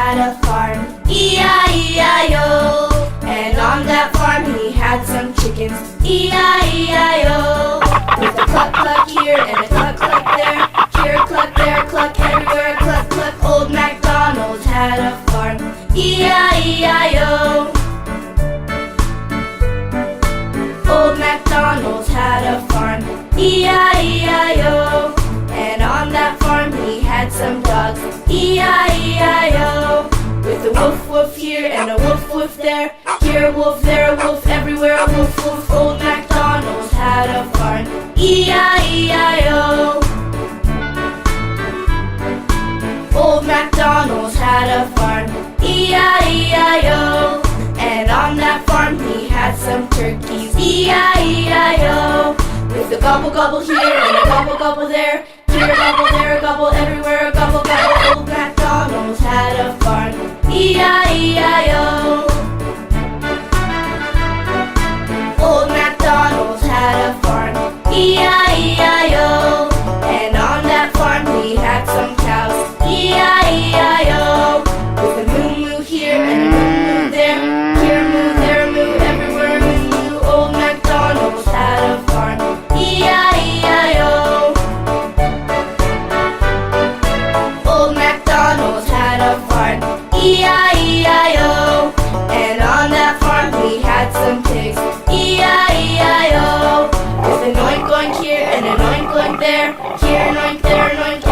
had a farm, E-I-E-I-O. And on that farm he had some chickens, E-I-E-I-O. With a cluck cluck here and a cluck cluck there, here cluck there cluck everywhere cluck cluck. Old Macdonald had a farm, E-I-E-I-O. Old Macdonald had a farm, E-I-E-I-O. And on that farm he had some dogs, E-I-E-I-O. With a woof woof here and a woof woof there, here a wolf, there a wolf, everywhere a woof woof. Old Macdonald had a farm, E-I-E-I-O. Old Macdonald had a farm, E-I-E-I-O. And on that farm he had some turkeys, E-I-E-I-O. With a gobble gobble here and a gobble gobble there, here a gobble, there a gobble, everywhere a gobble gobble. Old Macdonald had a farm, E-I-E-I-O. Old Macdonald had a farm, E-I-E-I-O. And on that farm he had some cows, E-I-E-I-O. With a moo moo here and a moo moo there, here a moo, there a moo, everywhere a moo moo. Old Macdonald had a farm, E-I-E-I-O. Old Macdonald had a farm, E-I-E-I-O. And on that farm he had some pigs, E-I-E-I-O. With an oink oink here and an oink oink there, here an oink, there an oink,